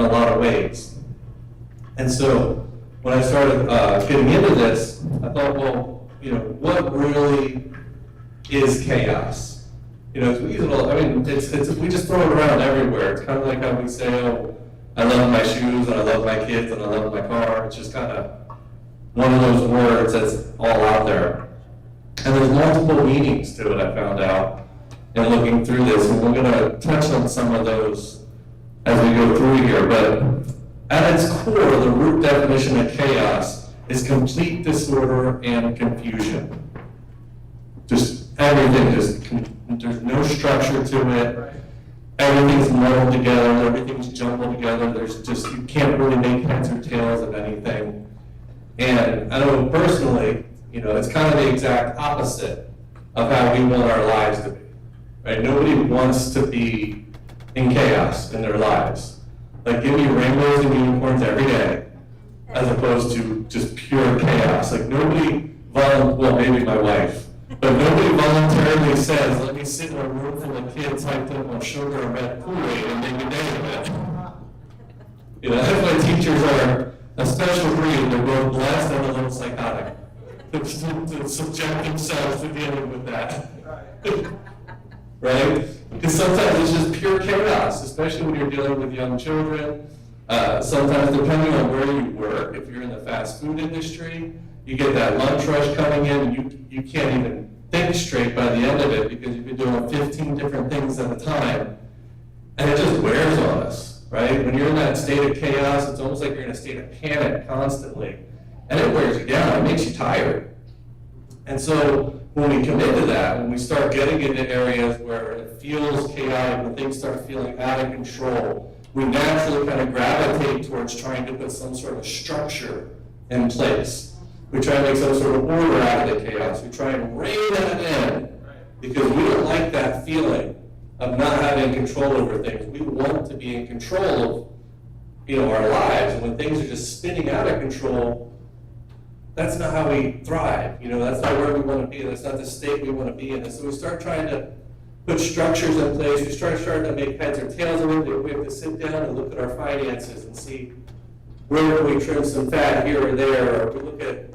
a lot of ways. And so when I started getting into this, I thought, well, what really is chaos? It's reasonable. I mean, we just throw it around everywhere. It's kind of like how we say, oh, I love my shoes, and I love my kids, and I love my car. It's just kind of one of those words that's all out there. And there's multiple meanings to it, I found out in looking through this, and we're going to touch on some of those as we go through here. But at its core, the root definition of chaos is complete disorder and confusion. Just everything, there's no structure to it. Everything's muddled together, everything's jumbled together. You can't really make heads or tails of anything. And I know personally, it's kind of the exact opposite of how we want our lives to be, right? Nobody wants to be in chaos in their lives. Like, give me rainbows and unicorns every day, as opposed to just pure chaos. Like, well, maybe my wife, but nobody voluntarily says, let me sit in a room full of kids hyped up on sugar and red Kool-Aid and make a day of it. That's why teachers are a special breed. They're both blessed and a little psychotic to subject themselves to dealing with that. Right? Because sometimes it's just pure chaos, especially when you're dealing with young children. Sometimes, depending on where you work, if you're in the fast food industry, you get that lunch rush coming in, and you can't even think straight by the end of it because you've been doing 15 different things at a time, and it just wears on us, right? When you're in that state of chaos, it's almost like you're in a state of panic constantly, and it wears you down, it makes you tired. And so when we commit to that, when we start getting into areas where it feels chaotic, when things start feeling out of control, we naturally kind of gravitate towards trying to put some sort of structure in place. We try to make some sort of order out of the chaos. We try and rein it in because we don't like that feeling of not having control over things. We want to be in control of, our lives. And when things are just spinning out of control, that's not how we thrive. That's not where we want to be. That's not the state we want to be in. And so we start trying to put structures in place. We start to make heads or tails of it. We have to sit down and look at our finances and see where can we trim some fat here or there, or we look at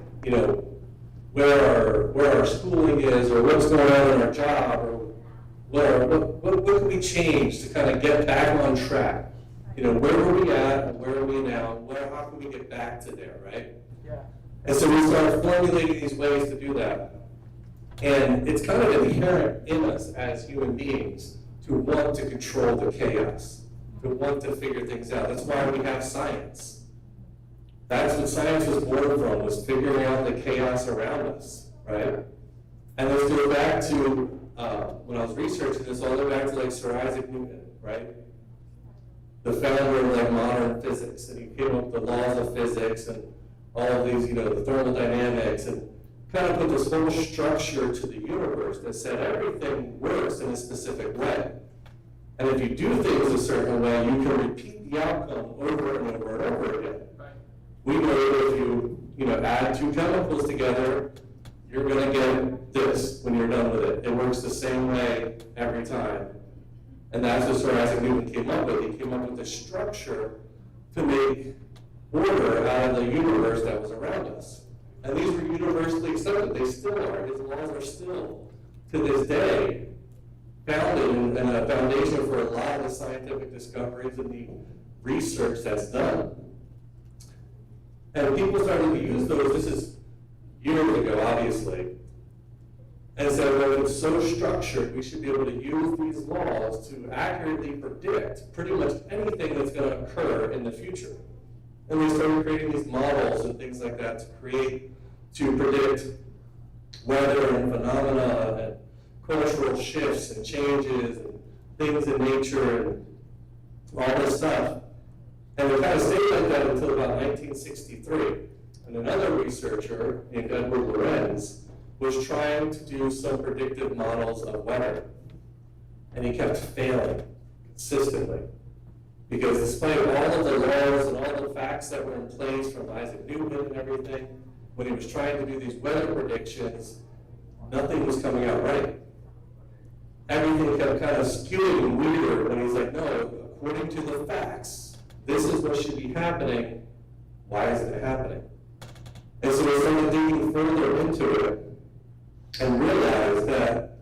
where our schooling is, or what's going on in our job, or what can we change to kind of get back on track? Where were we at, and where are we now? How can we get back to there, right? Yeah. And so we start formulating these ways to do that. And it's kind of inherent in us as human beings to want to control the chaos, to want to figure things out. That's why we have science. That's what science was born from, was figuring out the chaos around us, right? And let's go back to, when I was researching this, all the way back to Sir Isaac Newton, right? The founder of modern physics, and he came up with the laws of physics and all of these, the thermodynamics, and kind of put this whole structure to the universe that said everything works in a specific way. And if you do things a certain way, you can repeat the outcome over and over and over again. We know that if you add two chemicals together, you're going to get this when you're done with it. It works the same way every time. And that's what Sir Isaac Newton came up with. He came up with a structure to make order out of the universe that was around us. And these were universally accepted. They still are. His laws are still, to this day, founded and a foundation for a lot of the scientific discoveries and the research that's done. And people started to use those, this is years ago, obviously, and said, well, it's so structured, we should be able to use these laws to accurately predict pretty much anything that's going to occur in the future. And they started creating these models and things like that to predict weather and phenomena and cultural shifts and changes and things in nature and all this stuff. And it kind of stayed like that until about 1963. And another researcher named Edward Lorenz was trying to do some predictive models of weather. And he kept failing consistently. Because despite all of the laws and all the facts that were in place from Isaac Newton and everything, when he was trying to do these weather predictions, nothing was coming out right. Everything kept kind of skewing and weird when he's like, no, according to the facts, this is what should be happening, why isn't it happening? And so we started digging further into it and realized that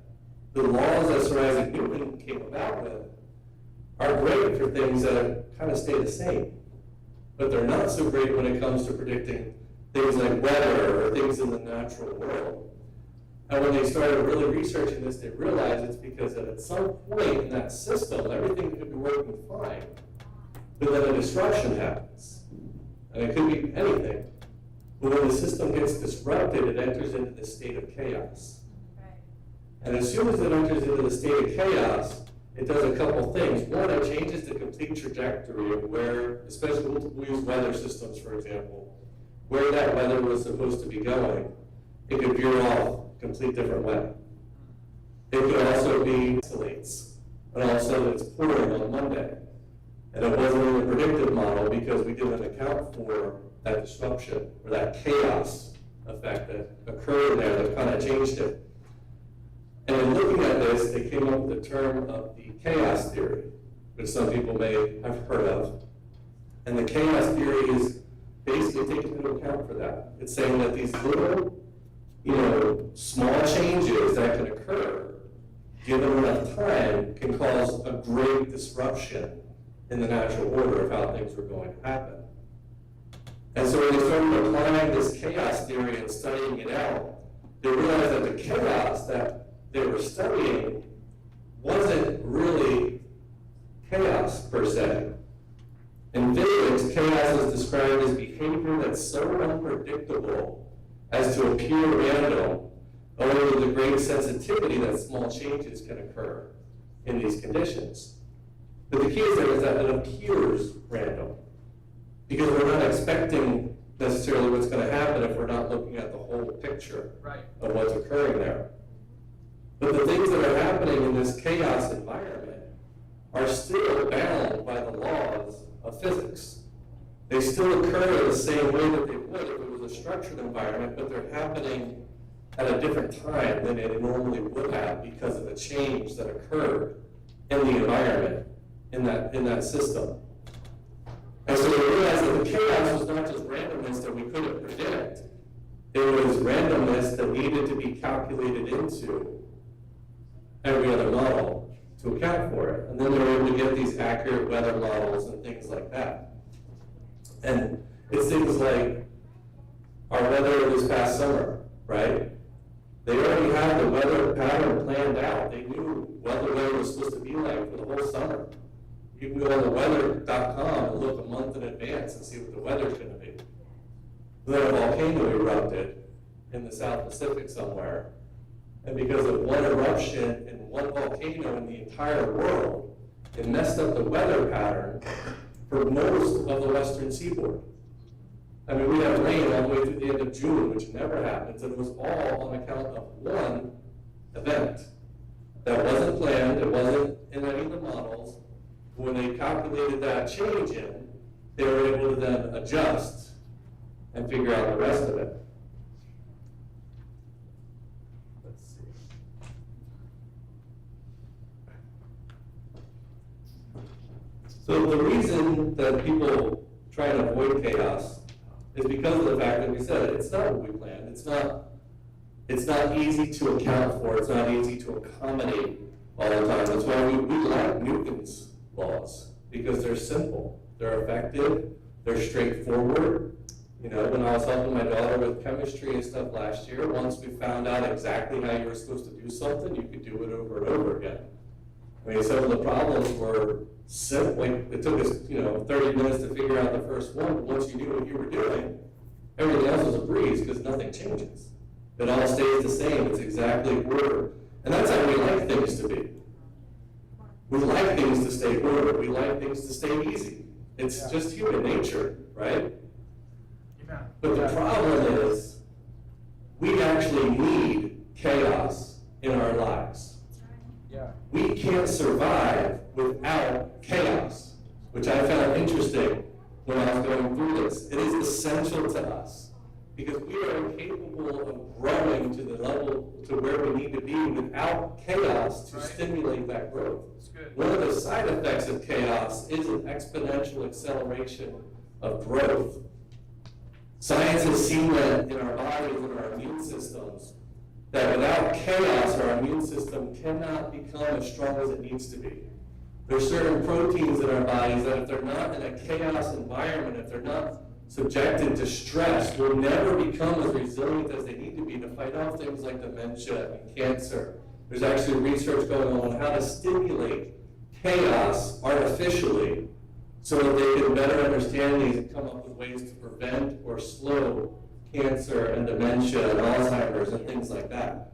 the laws that Sir Isaac Newton came about with are great for things that kind of stay the same, but they're not so great when it comes to predicting things like weather or things in the natural world. And when they started really researching this, they realized it's because that at some point in that system, everything could be working fine, but then a disruption happens. And it could be anything. But when the system gets disrupted, it enters into this state of chaos. And as soon as it enters into the state of chaos, it does a couple things. One, it changes the complete trajectory of where, especially we'll use weather systems, for example, where that weather was supposed to be going. It could veer off complete different way. It could also be isolates, and all of a sudden it's pouring on Monday. And it wasn't in the predictive model because we didn't account for that disruption or that chaos effect that occurred there that kind of changed it. And in looking at this, they came up with the term of the chaos theory, which some people may have heard of. And the chaos theory is basically taking into account for that. It's saying that these little, small changes that can occur, given enough time, can cause a great disruption in the natural order of how things were going to happen. And so when they started applying this chaos theory and studying it out, they realized that the chaos that they were studying wasn't really chaos per se. In physics, chaos is described as behavior that's so unpredictable as to appear random, owing to the great sensitivity that small changes can occur in these conditions. But the key is that it appears random, because we're not expecting necessarily what's going to happen if we're not looking at the whole picture of what's occurring there. But the things that are happening in this chaos environment are still bound by the laws of physics. They still occur the same way that they would if it was a structured environment, but they're happening at a different time than it normally would have because of the change that occurred in the environment, in that system. And so they realized that the chaos was not just randomness that we couldn't predict. It was randomness that needed to be calculated into every other model to account for it. And then they were able to get these accurate weather models and things like that. And it's things like our weather this past summer, right? They already had the weather pattern planned out. They knew what the weather was supposed to be like for the whole summer. You can go on the weather.com and look a month in advance and see what the weather's going to be. Then a volcano erupted in the South Pacific somewhere. And because of one eruption in one volcano in the entire world, it messed up the weather pattern for most of the western seaboard. I mean, we had rain all the way through the end of June, which never happens, and it was all on account of one event. That wasn't planned, it wasn't in any of the models. When they calculated that change in, they were able to then adjust and figure out the rest of it. Let's see. So the reason that people try and avoid chaos is because of the fact that we said it's not what we planned. It's not easy to account for. It's not easy to accommodate all the time. That's why we like Newton's laws, because they're simple, they're effective, they're straightforward. When I was helping my daughter with chemistry and stuff last year, once we found out exactly how you were supposed to do something, you could do it over and over again. I mean, some of the problems were simple. It took us, 30 minutes to figure out the first one, but once you knew what you were doing, everything else was a breeze because nothing changes. It all stays the same. It's exactly ordered. And that's how we like things to be. We like things to stay ordered. We like things to stay easy. It's just human nature, right? But the problem is, we actually need chaos in our lives. We can't survive without chaos, which I found interesting when I was going through this. It is essential to us. because we are incapable of growing to the level to where we need to be without chaos to stimulate that growth. One of the side effects of chaos is an exponential acceleration of growth. Science has seen that in our bodies and our immune systems, that without chaos, our immune system cannot become as strong as it needs to be. There are certain proteins in our bodies that if they're not in a chaos environment, if they're not subjected to stress, will never become as resilient as they need to be to fight off things like dementia and cancer. There's actually research going on how to stimulate chaos artificially so that they can better understand these and come up with ways to prevent or slow cancer and dementia and Alzheimer's and things like that.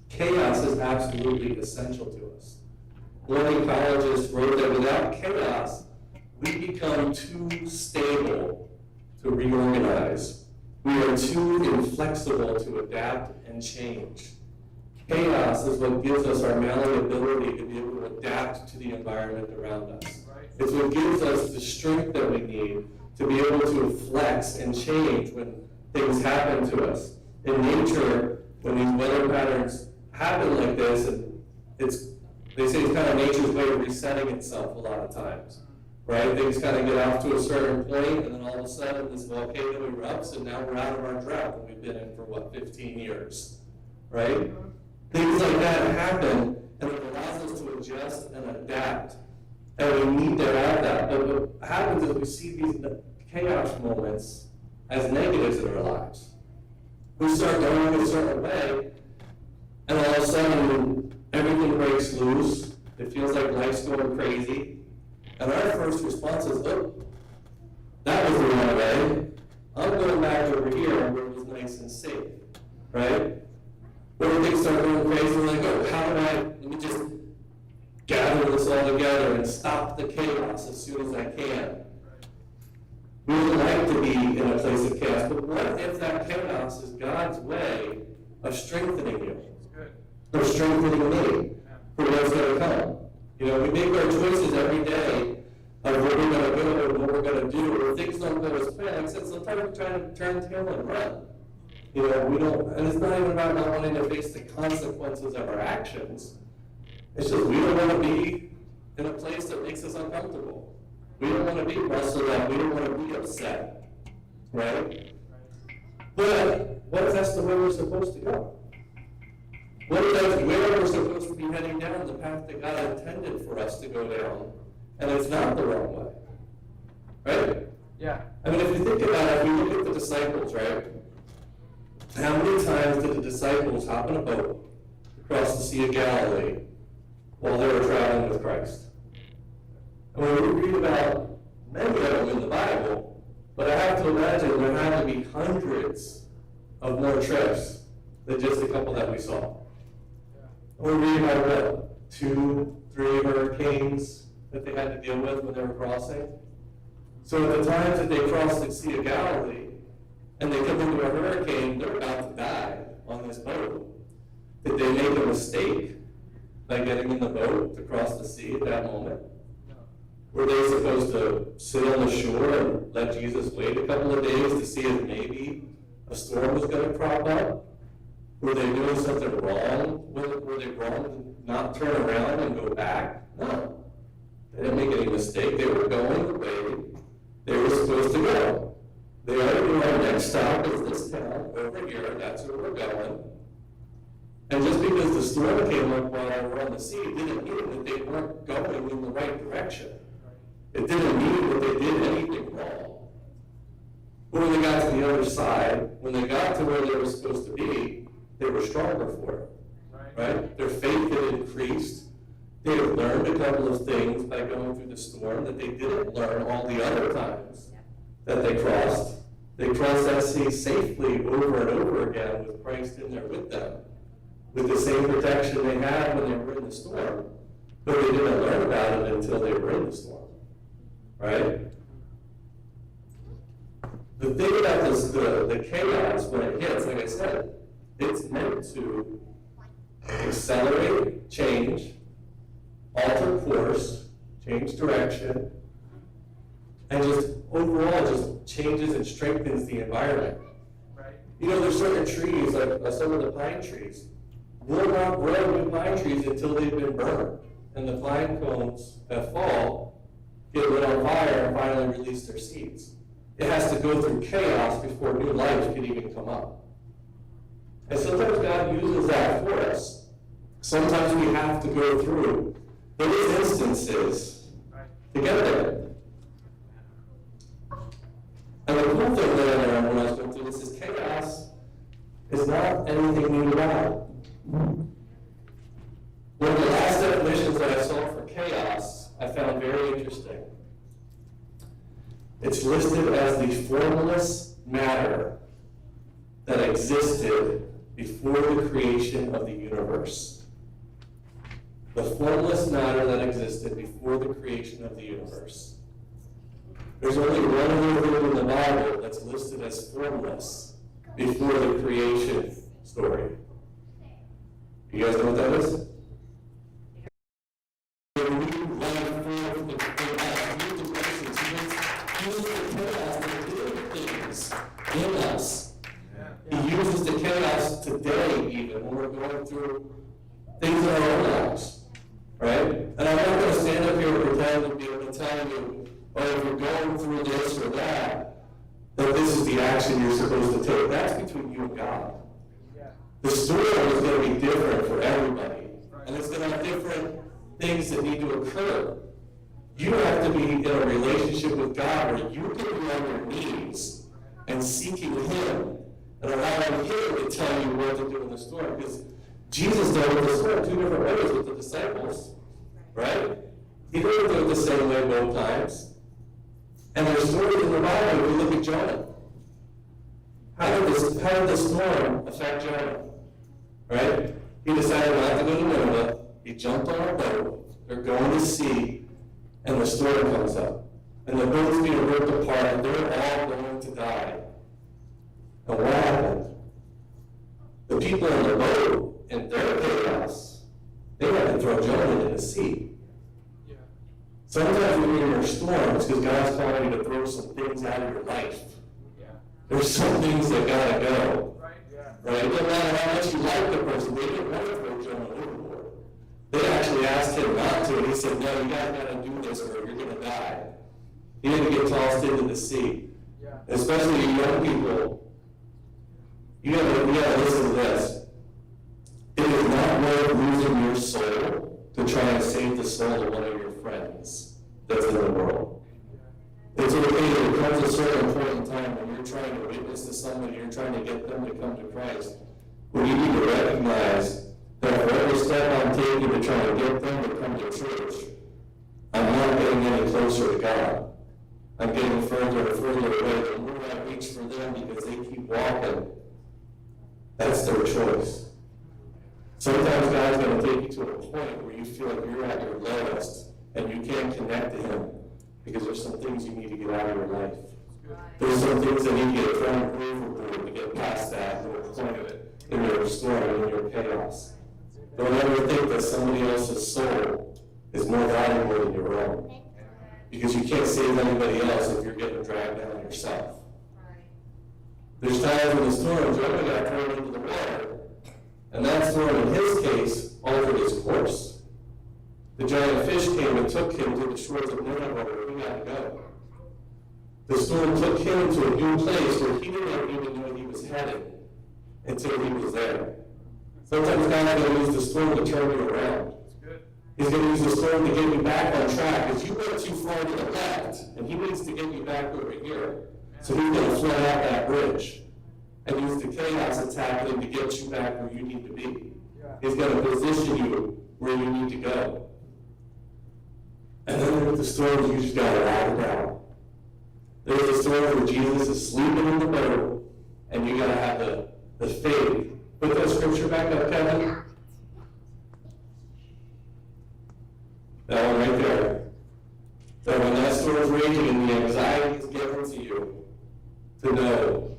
Chaos is absolutely essential to us. One ecologist wrote that without chaos, we become too stable to reorganize. We are too inflexible to adapt and change. Chaos is what gives us our malleability to be able to adapt to the environment around us. It's what gives us the strength that we need to be able to flex and change when things happen to us. In nature, when these weather patterns happen like this, and they say it's kind of nature's way of resetting itself a lot of times, right? Things kind of get off to a certain point, and then all of a sudden this volcano erupts, and now we're out of our drought that we've been in for, 15 years, right? Things like that happen, and it allows us to adjust and adapt, and we need to have that. But what happens is we see these chaos moments as negatives in our lives. We start going a certain way, and all of a sudden, everything breaks loose. It feels like life's going crazy. And our first response is, oh, that was the wrong way. I'm going back over here where it was nice and safe, right? But when things start going crazy, we're like, oh, let me just gather this all together and stop the chaos as soon as I can. We would like to be in a place of chaos, but what if that chaos is God's way of strengthening you? Or strengthening me for what's going to come? You know, we make our choices every day of where we're going to go and what we're going to do, or if things don't go as planned. Like I said, sometimes we're trying to turn tail and run. You know, we don't, and it's not even about not wanting to face the consequences of our actions. It's just we don't want to be in a place that makes us uncomfortable. We don't want to be rustled up. We don't want to be upset, right? But what if that's the way we're supposed to go? What if that's where we're supposed to be heading down the path that God intended for us to go down, and it's not the wrong way? Right? Yeah. I mean, if you think about it, if you look at the disciples, right? How many times did the disciples hop in a boat across the Sea of Galilee while they were traveling with Christ? And when we read about many of them in the Bible, but I have to imagine there had to be hundreds of more trips than just a couple that we saw. We read about what, 2, 3 hurricanes that they had to deal with when they were crossing. So at the times that they crossed the Sea of Galilee, and they come into a hurricane, they're about to die on this boat. Did they make a mistake by getting in the boat to cross the sea at that moment? Were they supposed to sit on the shore and let Jesus wait a couple of days to see if maybe a storm was going to crop up? Were they doing something wrong? Were they wrong to not turn around and go back? No. They didn't make any mistake. They were going the way they were supposed to go. They already knew our next stop is this town over here. That's where we're going. And just because the storm came up while they were on the sea didn't mean that they weren't going in the right direction. It didn't mean that they did anything wrong. But when they got to the other side, when they got to where they were supposed to be, they were stronger for it. Right? Their faith had increased. They had learned a couple of things by going through the storm that they didn't learn all the other times that they crossed. They crossed that sea safely over and over again with Christ in there with them, with the same protection they had when they were in the storm. But they didn't learn about it until they were in the storm. Right? The thing about this, the chaos when it hits, like I said, it's meant to accelerate change, alter course, change direction, and just overall just changes and strengthens the environment. Right. You know, there's certain trees, like some of the pine trees, will not grow new pine trees until they've been burned. And the pine cones that fall get lit on fire and finally release their seeds. It has to go through chaos before new life can even come up. And sometimes God uses that for us. Sometimes we have to go through those instances to get there. And the cool thing that I learned when I was going through this is chaos is not anything new to God. One of the last definitions that I saw for chaos, I found very interesting. It's listed as the formless matter that existed before the creation of the universe. The formless matter that existed before the creation of the universe. There's only one other thing in the Bible that's listed as formless before the creation story. You guys know what that is? In us. He uses the chaos today, even when we're going through things in our own lives. Right? And I'm not going to stand up here and pretend to be able to tell you, oh, if you're going through this or that this is the action you're supposed to take. That's between you and God. The story is going to be different for everybody. And it's going to have different things that need to occur. You have to be in a relationship with God where you can be on your knees and seeking Him and allowing Him to tell you what to do in the storm. Because Jesus dealt with the storm two different ways with the disciples, right? He didn't do it the same way both times. And there's stories in the Bible, if you look at Jonah. How did the storm affect Jonah? Right? He decided not to go to Nineveh. He jumped on a boat. They're going to sea, and the storm comes up. And the boat's being ripped apart, and they're all going to die. And what happened? The people on the boat, in their chaos, they had to throw Jonah into the sea. Yeah. Sometimes when you're in your storm, it's because God's calling you to throw some things out of your life. Yeah. There's some things that gotta go. Right? Yeah. Right? It doesn't matter how much you like the person, they didn't want to throw Jonah overboard. They actually asked him not to, and he said, no, you guys gotta do this or you're gonna die. He didn't get tossed into the sea. Yeah. Especially you young people. You gotta listen to this. It is not worth losing your soul to try and save the soul of one of your friends that's in the world. It's okay that it comes a certain point in time when you're trying to witness to somebody, you're trying to get them to come to Christ, when you need to recognize that for every step I'm taking to try to get them to come to church, I'm not getting any closer to God. I'm getting further and further away. The more I reach for them because they keep walking, that's their choice. Sometimes God's going to take you to a point where you feel like you're at your lowest and you can't connect to Him because there's some things you need to get out of your life. There's some things that need to get thrown overboard to get past that point in your storm and in your chaos. Don't ever think that somebody else's soul is more valuable than your own. Because you can't save anybody else if you're getting dragged down yourself. There's times when the storm, Jonah got thrown into the water, and that storm, in his case, altered his course. The giant fish came and took him to the shores of Nineveh where he had to go. The storm took him to a new place where he didn't even know he was headed until he was there. Sometimes God's going to use the storm to turn you around. He's going to use the storm to get you back on track because you went too far to the left, and He needs to get you back over here. So He's going to flood out that bridge and use the chaos that's happening to get you back where you need to be. He's going to position you where you need to go. And then with the storms, you just got to ride it out. There's a story where Jesus is sleeping in the boat, and you got to have the faith. Put that scripture back up, Kevin. That one right there. That when that storm is raging and the anxiety is given to you, to know,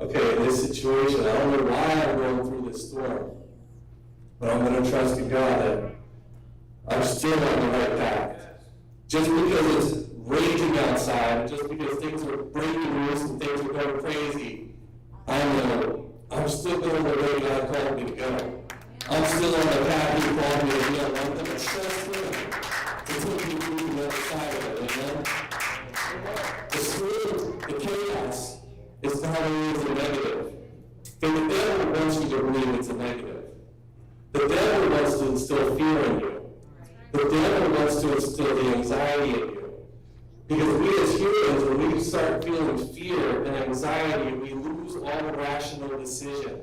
okay, in this situation, I don't know why I'm going through this storm, but I'm going to trust in God that I'm still on the right path. Just because it's raging outside, just because things are breaking loose and things are going crazy, I know instill the anxiety in you. Because we as humans, when we start feeling fear and anxiety, we lose all rational decision.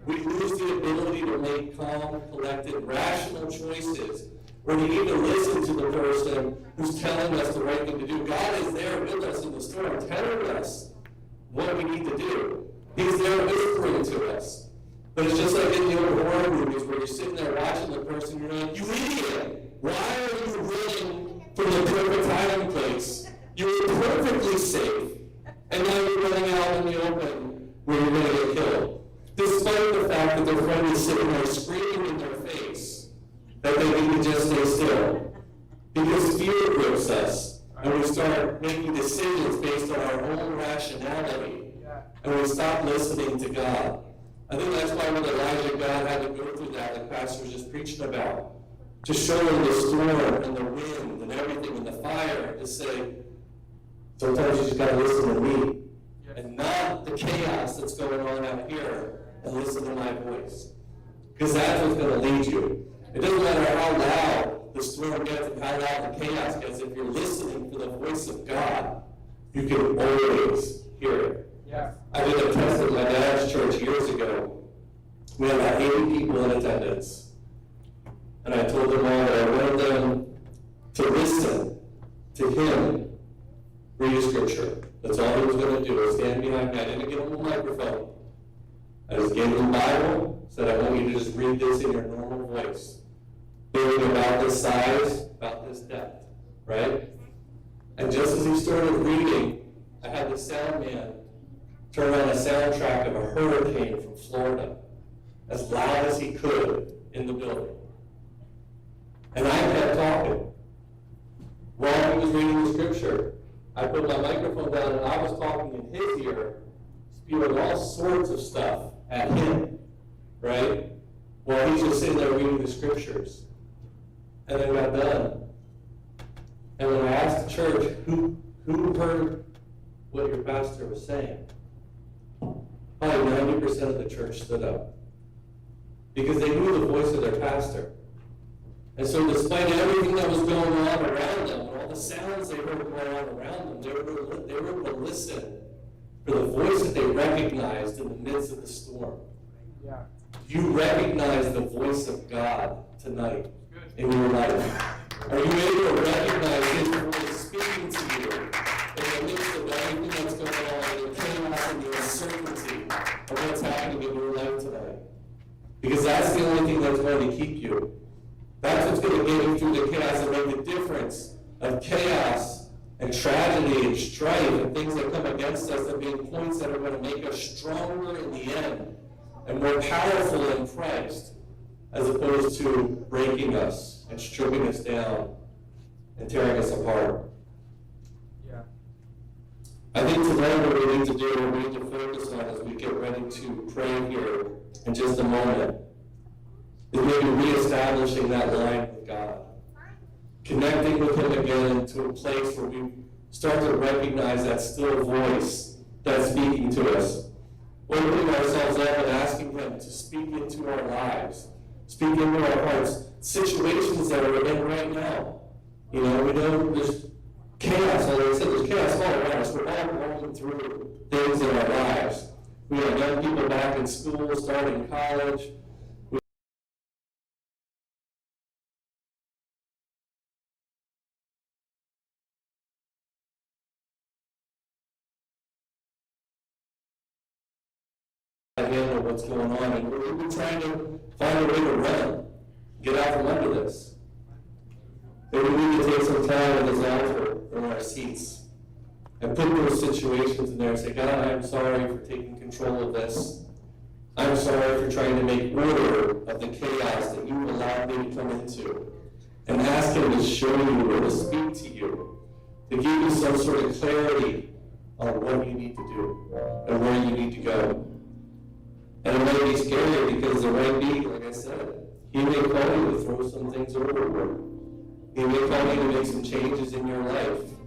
We lose the ability to make calm, collected, rational choices, or to even listen to the person who's telling us the right thing to do. God is there with us in the storm, telling us what we need to do. He's there whispering to us. But it's just like in the old horror movies where you're sitting there watching the person, you're like, you idiot! Why are you running from the perfect hiding place? You were perfectly safe, and now you're running out in the open where you're going to get killed. Despite the fact that their friend is sitting there screaming in their face that they need to just stay still. Because fear grips us, and we start making decisions based on our own rationality, and we stop listening to God. I think that's why with Elijah, God had to go through that, like Pastor was just preaching about, to show him the storm and the wind and everything and the fire, to say, sometimes you just got to listen to me, and not the chaos that's going on out here, and listen to my voice. Because that's what's going to lead you. It doesn't matter how loud the storm gets and how loud the chaos gets. If you're listening for the voice of God, you can always hear it. Yeah. I did a test at my dad's church years ago. We had about 80 people in attendance. And I told them all that I wanted them to listen to him read scripture. That's all he was going to do, was stand behind me. I didn't give him a microphone. I just gave him the Bible, said, I want you to just read this in your normal voice. Being about this size, about this depth, right? And just as he started reading, I had the sound man turn on a soundtrack of a hurricane from Florida, as loud as he could in the building. And I kept talking. While he was reading the scripture, I put my microphone down and I was talking in his ear, spewing all sorts of stuff at him, right? While he's just sitting there reading the scriptures. And then got done. And when I asked the church, who heard what your pastor was saying? Probably 90% of the church stood up. Because they knew the voice of their pastor. And so despite everything that was going on around them, and all the sounds they heard going on around them, they were able to listen for the voice that they recognized in the midst of the storm. Yeah. You recognize the voice of God tonight in your life. Are you able to recognize his voice speaking to you in the midst of everything that's going on, the chaos and the uncertainty of what's happening in your life tonight? Because that's the only thing that's going to keep you. That's what's going to get you through the chaos and make the difference of chaos and tragedy and strife and things that come against us, and being points that are going to make us stronger in the end and more powerful in Christ, as opposed to breaking us and stripping us down and tearing us apart. Yeah. I think tonight what we need to do, what we need to focus on as we get ready to pray here in just a moment, is maybe reestablishing that line with God. Connecting with him again to a place where we start to recognize that still voice that's speaking to us. Opening ourselves up and asking him to speak into our lives, speak into our hearts, situations that we're in right now. You know, we know there's chaos, like I said, there's chaos all around us. We're all going through things in our lives. We have young people back in school, starting college. Handle what's going on, and we're trying to find a way to run, get out from under this. Maybe we need to take some time at this altar from our seats and put those situations in there and say, God, I'm sorry for taking control of this. I'm sorry for trying to make order of the chaos that you allowed me to come into. And ask him to show you or to speak to you, to give you some sort of clarity on what you need to do and where you need to go. And it might be scary because there might be, like I said, he may call you to throw some things overboard. He may call you to make some changes in your life.